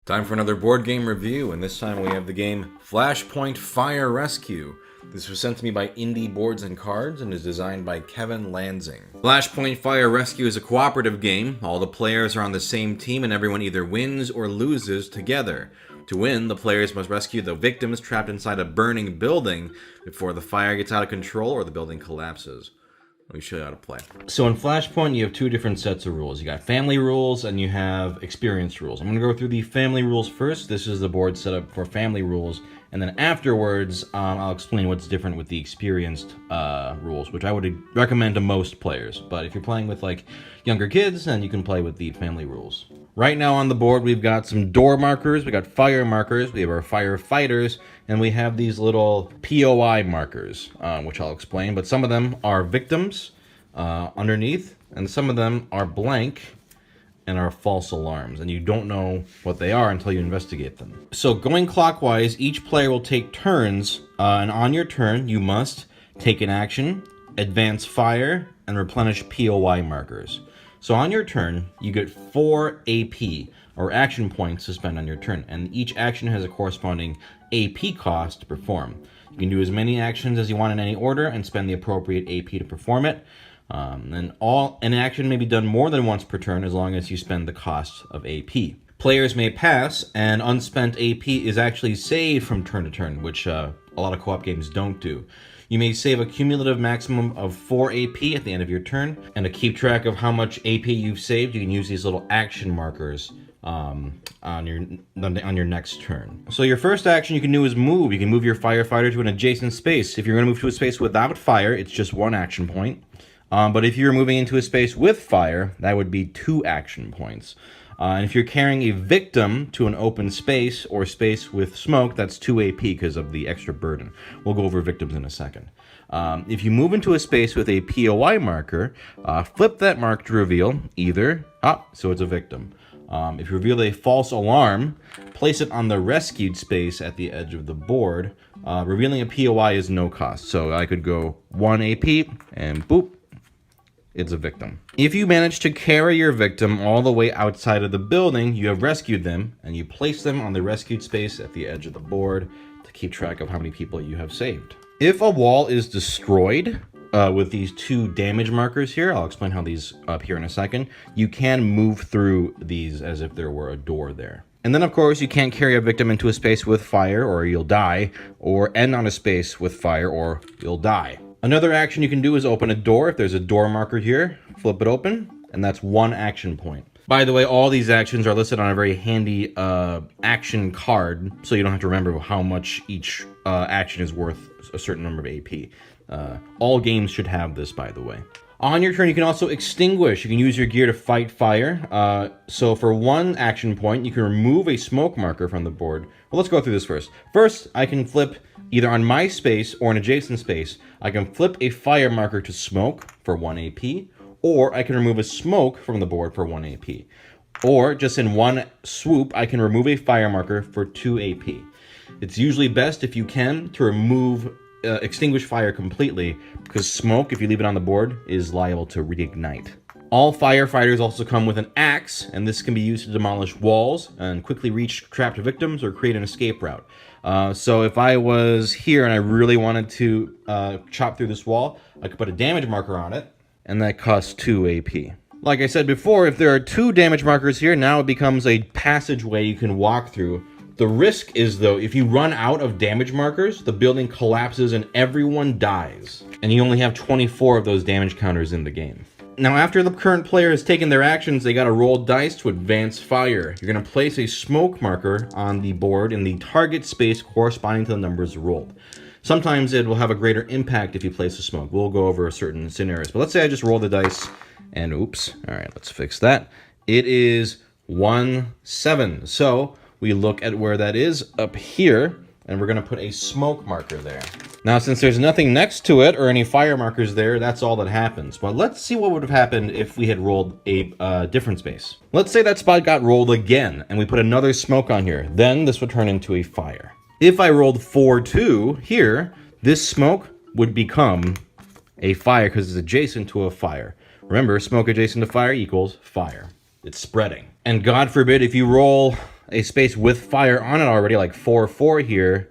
Time for another board game review, and this time we have the game Flashpoint Fire Rescue. This was sent to me by Indie Boards and Cards and is designed by Kevin Lansing. Flashpoint Fire Rescue is a cooperative game. All the players are on the same team and everyone either wins or loses together. To win, the players must rescue the victims trapped inside a burning building before the fire gets out of control or the building collapses. Let me show you how to play. So in Flashpoint, you have two different sets of rules. You got family rules and you have experience rules. I'm going to go through the family rules first. This is the board set up for family rules. And then afterwards, I'll explain what's different with the experienced rules, which I would recommend to most players. But if you're playing with like younger kids, then you can play with the family rules. Right now on the board, we've got some door markers, we got fire markers, we have our firefighters, and we have these little POI markers, which I'll explain. But some of them are victims underneath, and some of them are blank and are false alarms, and you don't know what they are until you investigate them. So going clockwise, each player will take turns, and on your turn, you must take an action, advance fire, and replenish POI markers. So on your turn, you get 4 AP, or action points to spend on your turn, and each action has a corresponding AP cost to perform. You can do as many actions as you want in any order and spend the appropriate AP to perform it. An action may be done more than once per turn as long as you spend the cost of AP. Players may pass, and unspent AP is actually saved from turn to turn, which a lot of co-op games don't do. You may save a cumulative maximum of 4 AP at the end of your turn, and to keep track of how much AP you've saved, you can use these little action markers on your next turn. So your first action you can do is move. You can move your firefighter to an adjacent space. If you're going to move to a space without fire, it's just 1 action point. But if you're moving into a space with fire, that would be 2 action points. And if you're carrying a victim to an open space or space with smoke, that's 2 AP because of the extra burden. We'll go over victims in a second. If you move into a space with a POI marker, flip that mark to reveal either, so it's a victim. If you reveal a false alarm, place it on the rescued space at the edge of the board. Revealing a POI is no cost, so I could go 1 AP and boop. It's a victim. If you manage to carry your victim all the way outside of the building, you have rescued them, and you place them on the rescued space at the edge of the board to keep track of how many people you have saved. If a wall is destroyed with these 2 damage markers here, I'll explain how these appear in a second, you can move through these as if there were a door there. And then, of course, you can't carry a victim into a space with fire or you'll die, or end on a space with fire or you'll die. Another action you can do is open a door. If there's a door marker here, flip it open, and that's 1 action point. By the way, all these actions are listed on a very handy action card, so you don't have to remember how much each action is worth a certain number of AP. All games should have this, by the way. On your turn, you can also extinguish. You can use your gear to fight fire. So for 1 action point, you can remove a smoke marker from the board. Well, let's go through this first. First, I can flip either on my space or an adjacent space. I can flip a fire marker to smoke for 1 AP, or I can remove a smoke from the board for 1 AP. Or just in 1 swoop, I can remove a fire marker for 2 AP. It's usually best if you can to remove extinguish fire completely, because smoke, if you leave it on the board, is liable to reignite. All firefighters also come with an axe, and this can be used to demolish walls and quickly reach trapped victims or create an escape route. So if I was here and I really wanted to chop through this wall, I could put a damage marker on it, and that costs 2 AP. Like I said before, if there are 2 damage markers here, now it becomes a passageway you can walk through. The risk is, though, if you run out of damage markers, the building collapses and everyone dies. And you only have 24 of those damage counters in the game. Now, after the current player has taken their actions, they gotta roll dice to advance fire. You're gonna place a smoke marker on the board in the target space corresponding to the numbers rolled. Sometimes it will have a greater impact if you place a smoke. We'll go over certain scenarios. But let's say I just roll the dice and oops. All right, let's fix that. It is 1, 7. So we look at where that is up here, and we're gonna put a smoke marker there. Now, since there's nothing next to it or any fire markers there, that's all that happens. But let's see what would have happened if we had rolled a different space. Let's say that spot got rolled again, and we put another smoke on here. Then this would turn into a fire. If I rolled 4-2 here, this smoke would become a fire because it's adjacent to a fire. Remember, smoke adjacent to fire equals fire. It's spreading. And God forbid, if you roll a space with fire on it already, like 4-4 here,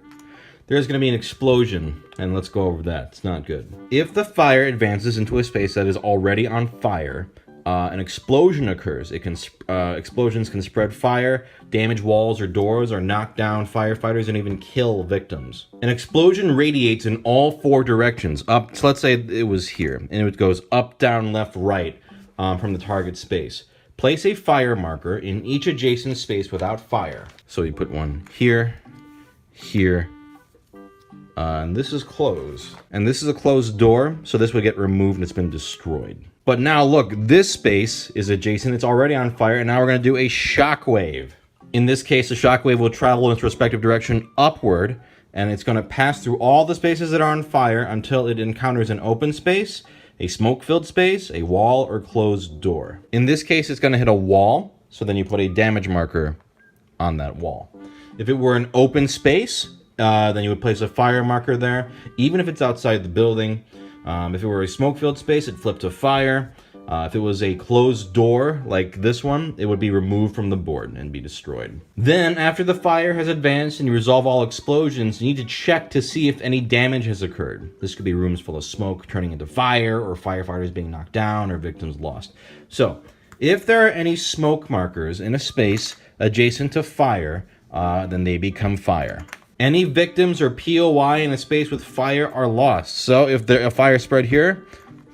there's going to be an explosion. And let's go over that. It's not good. If the fire advances into a space that is already on fire, an explosion occurs. Explosions can spread fire, damage walls or doors, or knock down firefighters and even kill victims. An explosion radiates in all 4 directions. Up, so let's say it was here, and it goes up, down, left, right from the target space. Place a fire marker in each adjacent space without fire. So you put one here, here, and this is closed. And this is a closed door, so this would get removed and it's been destroyed. But now look, this space is adjacent, it's already on fire, and now we're gonna do a shockwave. In this case, the shockwave will travel in its respective direction upward, and it's gonna pass through all the spaces that are on fire until it encounters an open space, a smoke-filled space, a wall, or closed door. In this case, it's gonna hit a wall, so then you put a damage marker on that wall. If it were an open space, then you would place a fire marker there, even if it's outside the building. If it were a smoke-filled space, it'd flip to fire. If it was a closed door, like this one, it would be removed from the board and be destroyed. Then, after the fire has advanced and you resolve all explosions, you need to check to see if any damage has occurred. This could be rooms full of smoke turning into fire, or firefighters being knocked down, or victims lost. So, if there are any smoke markers in a space adjacent to fire, then they become fire. Any victims or POI in a space with fire are lost. So if a fire spread here,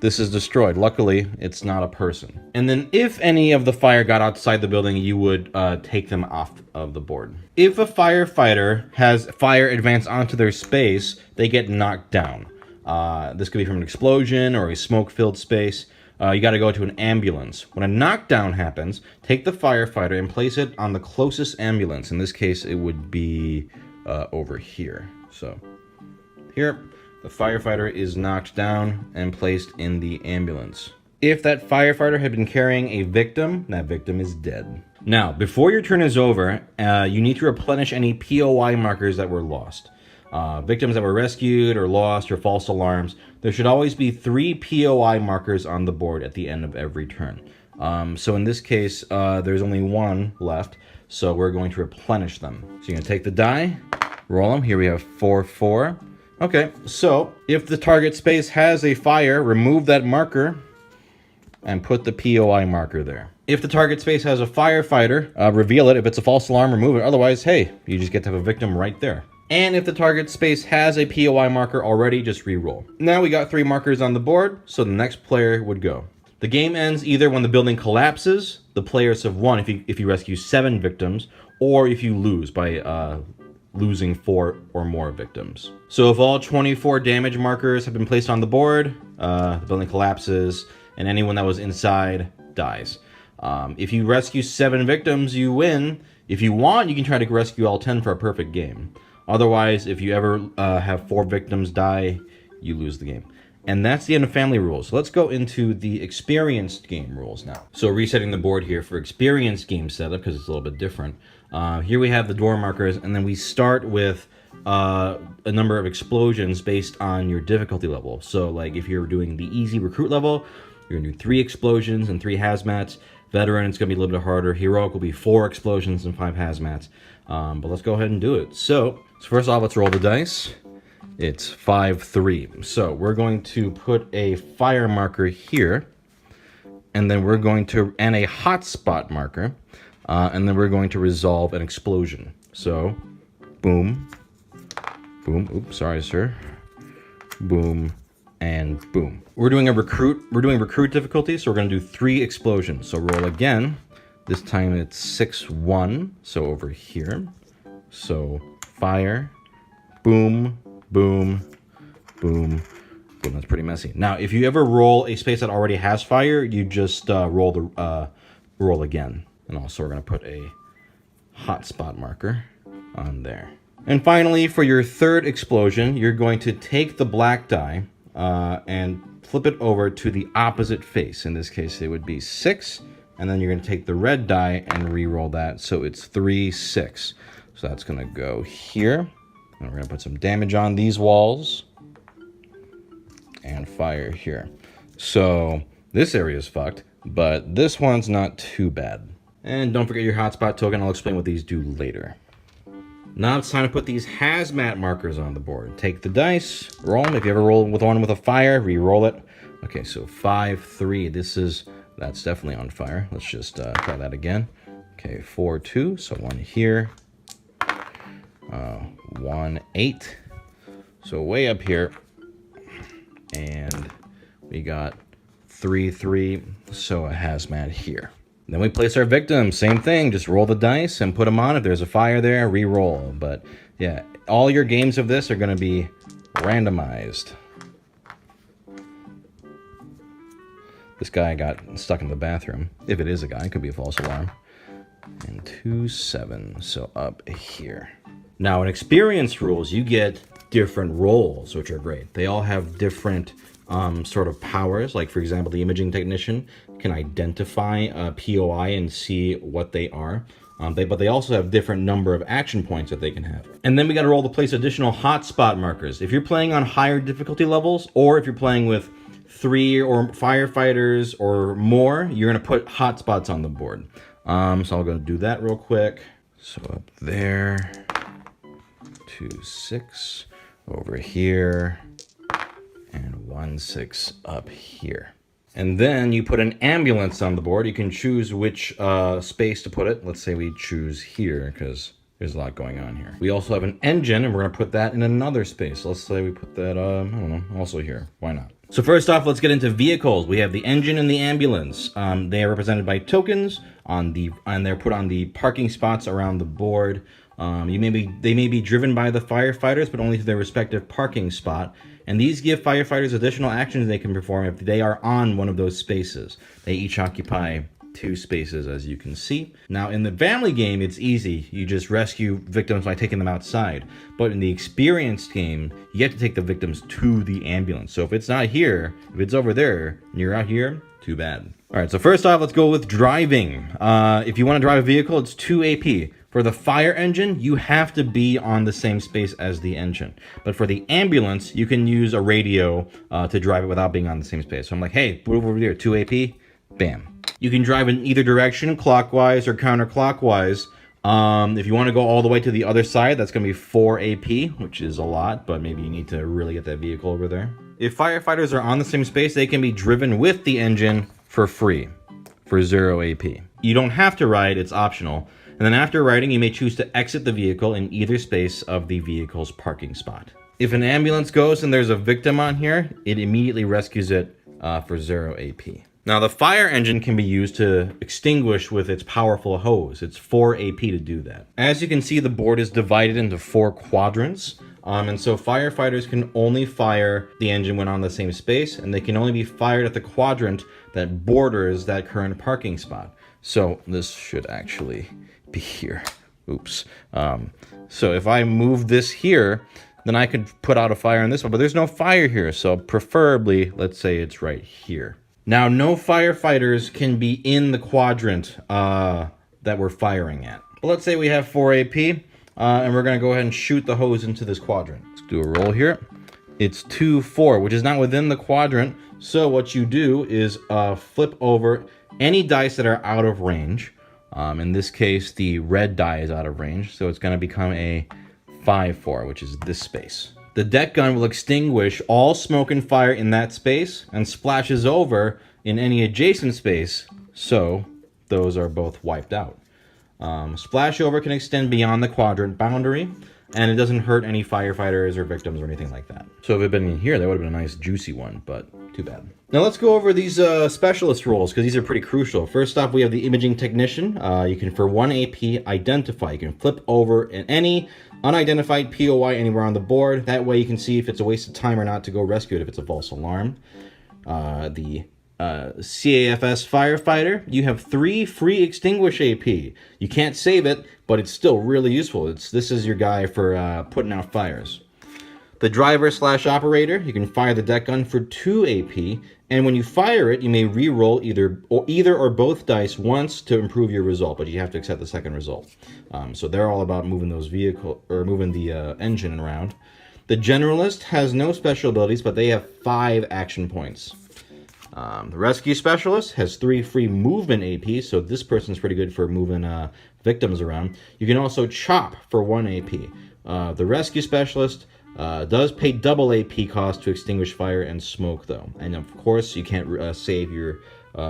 this is destroyed. Luckily, it's not a person. And then if any of the fire got outside the building, you would take them off of the board. If a firefighter has fire advance onto their space, they get knocked down. This could be from an explosion or a smoke-filled space. You got to go to an ambulance. When a knockdown happens, take the firefighter and place it on the closest ambulance. In this case, it would be over here. So here, the firefighter is knocked down and placed in the ambulance. If that firefighter had been carrying a victim, that victim is dead. Now, before your turn is over, you need to replenish any POI markers that were lost. Victims that were rescued or lost or false alarms. There should always be 3 POI markers on the board at the end of every turn. So in this case, there's only 1 left, so we're going to replenish them. So you're going to take the die, roll them. Here we have 4-4. Okay, so if the target space has a fire, remove that marker and put the POI marker there. If the target space has a firefighter, reveal it. If it's a false alarm, remove it. Otherwise, hey, you just get to have a victim right there. And if the target space has a POI marker already, just re-roll. Now we got 3 markers on the board, so the next player would go. The game ends either when the building collapses, the players have won if you rescue 7 victims, or if you lose by losing 4 or more victims. So if all 24 damage markers have been placed on the board, the building collapses, and anyone that was inside dies. If you rescue 7 victims, you win. If you want, you can try to rescue all 10 for a perfect game. Otherwise, if you ever have 4 victims die, you lose the game. And that's the end of family rules. So let's go into the experienced game rules now. So resetting the board here for experienced game setup, because it's a little bit different. Here we have the door markers, and then we start with a number of explosions based on your difficulty level. So like if you're doing the easy recruit level, you're gonna do 3 explosions and 3 hazmats. Veteran, it's gonna be a little bit harder. Heroic will be 4 explosions and 5 hazmats. But let's go ahead and do it. So first off, let's roll the dice. It's 5-3. So we're going to put a fire marker here, and then we're going to, and a hotspot marker, and then we're going to resolve an explosion. So, boom, boom, oops, sorry, sir. Boom, and boom. We're doing recruit difficulty, so we're gonna do 3 explosions. So roll again. This time it's 6-1, so over here. So fire, boom, boom, boom, boom. That's pretty messy. Now, if you ever roll a space that already has fire, you just roll again. And also we're gonna put a hotspot marker on there. And finally, for your 3rd explosion, you're going to take the black die and flip it over to the opposite face. In this case, it would be 6. And then you're going to take the red die and re-roll that. So it's 3-6. So that's going to go here. And we're going to put some damage on these walls. And fire here. So this area is fucked. But this one's not too bad. And don't forget your hotspot token. I'll explain what these do later. Now it's time to put these hazmat markers on the board. Take the dice, roll them. If you ever roll with one with a fire, re-roll it. Okay, so 5, 3. That's definitely on fire. Let's just try that again. Okay, 4, 2. So 1 here. 1, 8. So way up here. And we got 3, 3. So a hazmat here. Then we place our victims. Same thing. Just roll the dice and put them on. If there's a fire there, re-roll. But yeah, all your games of this are going to be randomized. This guy got stuck in the bathroom. If it is a guy, it could be a false alarm. And 2, 7. So up here. Now in experience rules, you get different roles, which are great. They all have different sort of powers. Like for example, the imaging technician can identify a POI and see what they are. But they also have different number of action points that they can have. And then we got to roll to place additional hotspot markers. If you're playing on higher difficulty levels, or if you're playing with 3 or firefighters or more, you're going to put hotspots on the board. So I'll go do that real quick. So up there, 2, 6 over here, and 1, 6 up here. And then you put an ambulance on the board. You can choose which space to put it. Let's say we choose here because there's a lot going on here. We also have an engine, and we're going to put that in another space. Let's say we put that, I don't know, also here. Why not? So first off, let's get into vehicles. We have the engine and the ambulance. They are represented by tokens and they're put on the parking spots around the board. They may be driven by the firefighters, but only to their respective parking spot. And these give firefighters additional actions they can perform if they are on one of those spaces. They each occupy 2 spaces, as you can see. Now, in the family game, it's easy. You just rescue victims by taking them outside. But in the experienced game, you have to take the victims to the ambulance. So if it's not here, if it's over there, and you're out here, too bad. All right, so first off, let's go with driving. If you want to drive a vehicle, it's 2 AP. For the fire engine, you have to be on the same space as the engine. But for the ambulance, you can use a radio to drive it without being on the same space. So I'm like, hey, move over here, 2 AP, bam. You can drive in either direction, clockwise or counterclockwise. If you want to go all the way to the other side, that's going to be 4 AP, which is a lot, but maybe you need to really get that vehicle over there. If firefighters are on the same space, they can be driven with the engine for free, for 0 AP. You don't have to ride, it's optional. And then after riding, you may choose to exit the vehicle in either space of the vehicle's parking spot. If an ambulance goes and there's a victim on here, it immediately rescues it for 0 AP. Now, the fire engine can be used to extinguish with its powerful hose. It's 4 AP to do that. As you can see, the board is divided into 4 quadrants. And so firefighters can only fire the engine when on the same space, and they can only be fired at the quadrant that borders that current parking spot. So this should actually be here. Oops. So if I move this here, then I could put out a fire in this one, but there's no fire here. So preferably, let's say it's right here. Now, no firefighters can be in the quadrant that we're firing at. But let's say we have 4 AP, and we're going to go ahead and shoot the hose into this quadrant. Let's do a roll here. It's 2, 4, which is not within the quadrant. So what you do is flip over any dice that are out of range. In this case, the red die is out of range, so it's going to become a 5, 4, which is this space. The deck gun will extinguish all smoke and fire in that space and splashes over in any adjacent space, so those are both wiped out. Splash over can extend beyond the quadrant boundary, and it doesn't hurt any firefighters or victims or anything like that. So if it had been in here, that would have been a nice juicy one, but too bad. Now let's go over these specialist roles, because these are pretty crucial. First off, we have the imaging technician. You can, for 1 AP, identify. You can flip over in any unidentified POI anywhere on the board. That way you can see if it's a waste of time or not to go rescue it if it's a false alarm. The CAFS firefighter, you have 3 free extinguish AP. You can't save it, but it's still really useful. This is your guy for putting out fires. The driver/operator, you can fire the deck gun for 2 AP, and when you fire it, you may re-roll either or both dice once to improve your result, but you have to accept the second result. So they're all about moving moving the engine around. The generalist has no special abilities, but they have 5 action points. The Rescue Specialist has 3 free movement AP, so this person's pretty good for moving victims around. You can also chop for 1 AP. The Rescue Specialist does pay double AP cost to extinguish fire and smoke, though. And of course, you can't save your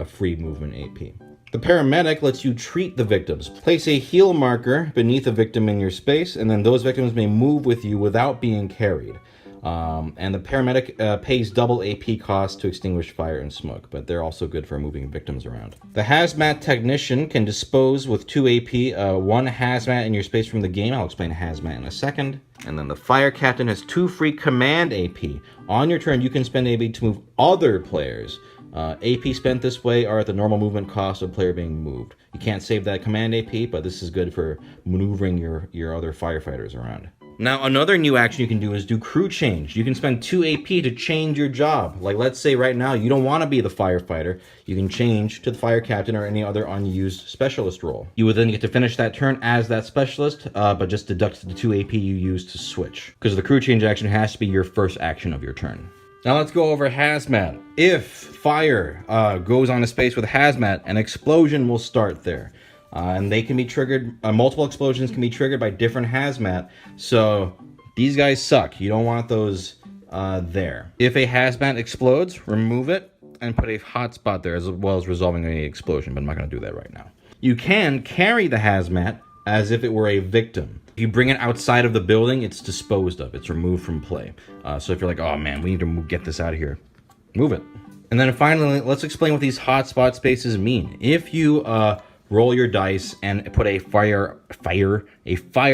free movement AP. The Paramedic lets you treat the victims. Place a heal marker beneath a victim in your space, and then those victims may move with you without being carried. And the Paramedic pays double AP cost to extinguish fire and smoke, but they're also good for moving victims around. The Hazmat Technician can dispose with 2 AP, 1 Hazmat in your space from the game. I'll explain Hazmat in a second. And then the Fire Captain has 2 free Command AP. On your turn, you can spend AP to move other players. AP spent this way are at the normal movement cost of player being moved. You can't save that Command AP, but this is good for maneuvering your other firefighters around. Now, another new action you can do is do crew change. You can spend 2 AP to change your job. Like, let's say right now you don't want to be the firefighter. You can change to the fire captain or any other unused specialist role. You would then get to finish that turn as that specialist, but just deduct the 2 AP you used to switch. Because the crew change action has to be your first action of your turn. Now let's go over Hazmat. If fire goes on a space with Hazmat, an explosion will start there. And they can be triggered, multiple explosions can be triggered by different Hazmat, so these guys suck. You don't want those there. If a Hazmat explodes, remove it and put a hotspot there, as well as resolving any explosion, but I'm not going to do that right now. You can carry the Hazmat as if it were a victim. If you bring it outside of the building, it's disposed of. It's removed from play. So if you're like, oh man, we need to get this out of here, move it. And then finally, let's explain what these hotspot spaces mean. If you roll your dice and put a fire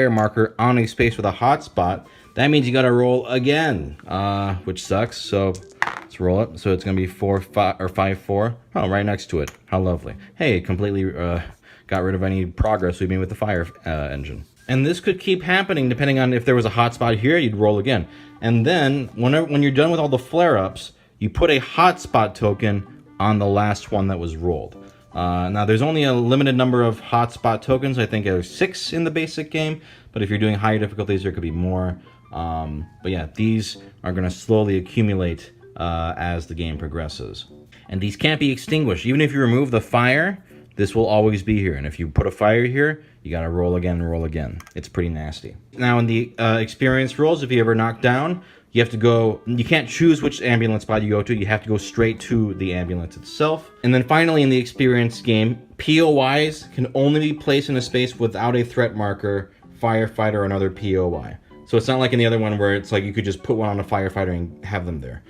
marker on a space with a hotspot, that means you gotta roll again, which sucks. So let's roll it. So it's gonna be 4-5 or 5-4. Oh, right next to it. How lovely. Hey, it completely got rid of any progress we made with the fire engine. And this could keep happening depending on if there was a hotspot here, you'd roll again. And then when you're done with all the flare-ups, you put a hotspot token on the last one that was rolled. Now, there's only a limited number of hotspot tokens. I think there's 6 in the basic game, but if you're doing higher difficulties, there could be more. But yeah, these are going to slowly accumulate as the game progresses. And these can't be extinguished. Even if you remove the fire, this will always be here. And if you put a fire here, you got to roll again and roll again. It's pretty nasty. Now, in the experience rolls, if you ever knock down, you have to go, you can't choose which ambulance spot you go to. You have to go straight to the ambulance itself. And then finally in the experience game, POIs can only be placed in a space without a threat marker, firefighter, or another POI. So it's not like in the other one where it's like you could just put one on a firefighter and have them there.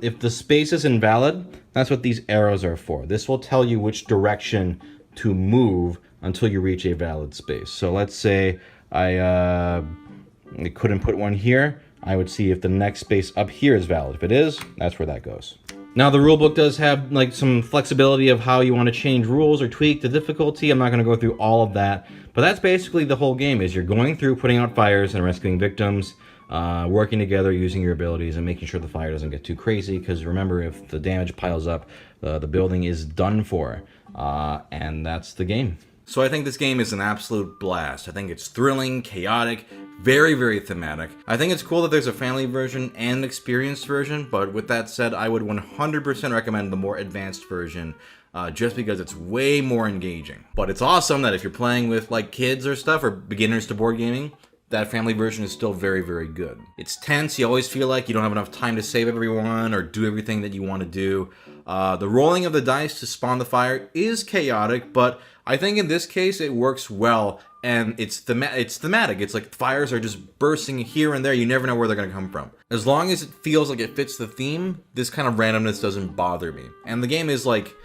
If the space is invalid, that's what these arrows are for. This will tell you which direction to move until you reach a valid space. So let's say I couldn't put one here. I would see if the next space up here is valid. If it is, that's where that goes. Now the rulebook does have like some flexibility of how you want to change rules or tweak the difficulty. I'm not going to go through all of that, but that's basically the whole game. Is you're going through putting out fires and rescuing victims, working together, using your abilities, and making sure the fire doesn't get too crazy. Because remember, if the damage piles up, the building is done for, and that's the game. So I think this game is an absolute blast. I think it's thrilling, chaotic, very, very thematic. I think it's cool that there's a family version and an experienced version, but with that said, I would 100% recommend the more advanced version, just because it's way more engaging. But it's awesome that if you're playing with like kids or stuff, or beginners to board gaming, that family version is still very, very good. It's tense. You always feel like you don't have enough time to save everyone or do everything that you want to do. The rolling of the dice to spawn the fire is chaotic, but I think in this case it works well, and it's thematic. It's like fires are just bursting here and there. You never know where they're going to come from. As long as it feels like it fits the theme, this kind of randomness doesn't bother me. And the game is like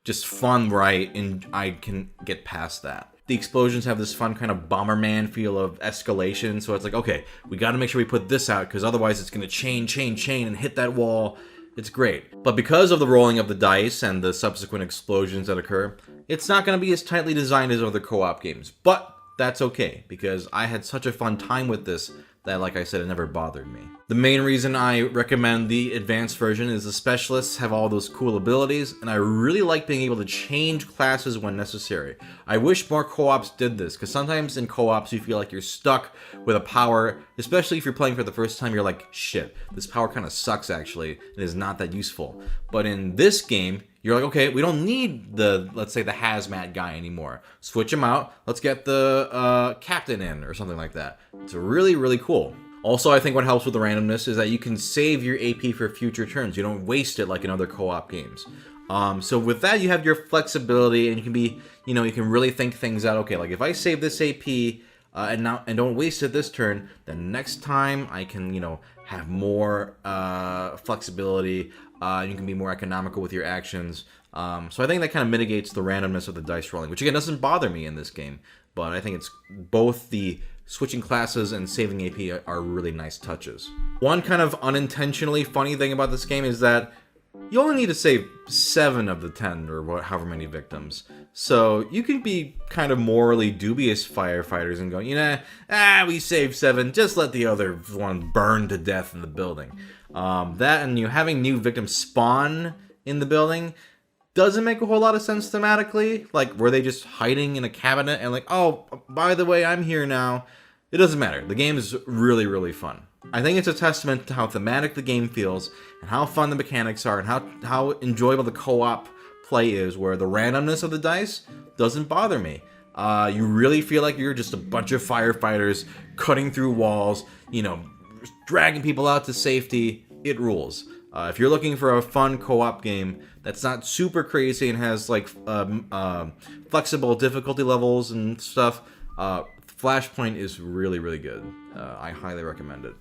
just fun, right? And I can get past that. The explosions have this fun kind of Bomberman feel of escalation. So it's like, okay, we got to make sure we put this out because otherwise it's going to chain and hit that wall. It's great. But because of the rolling of the dice and the subsequent explosions that occur, it's not going to be as tightly designed as other co-op games. But that's okay because I had such a fun time with this that, like I said, it never bothered me. The main reason I recommend the advanced version is the specialists have all those cool abilities, and I really like being able to change classes when necessary. I wish more co-ops did this, because sometimes in co-ops you feel like you're stuck with a power, especially if you're playing for the first time, you're like, shit, this power kind of sucks actually, and is not that useful. But in this game, you're like, okay, we don't need the, let's say, the Hazmat guy anymore. Switch him out, let's get the captain in, or something like that. It's really, really cool. Also, I think what helps with the randomness is that you can save your AP for future turns. You don't waste it like in other co-op games. So with that, you have your flexibility, and you can be, you can really think things out. Okay, like if I save this AP and don't waste it this turn, then next time I can, have more flexibility. You can be more economical with your actions. So I think that kind of mitigates the randomness of the dice rolling, which again doesn't bother me in this game. But I think it's both the switching classes and saving AP are really nice touches. One kind of unintentionally funny thing about this game is that you only need to save 7 of the 10 or however many victims. So you can be kind of morally dubious firefighters and go, we saved 7, just let the other one burn to death in the building. That and having new victims spawn in the building doesn't make a whole lot of sense thematically. Like, were they just hiding in a cabinet and like, oh, by the way, I'm here now? It doesn't matter. The game is really, really fun. I think it's a testament to how thematic the game feels and how fun the mechanics are and how enjoyable the co-op play is, where the randomness of the dice doesn't bother me. You really feel like you're just a bunch of firefighters cutting through walls, dragging people out to safety. It rules. If you're looking for a fun co-op game that's not super crazy and has like flexible difficulty levels and stuff, Flashpoint is really, really good. I highly recommend it.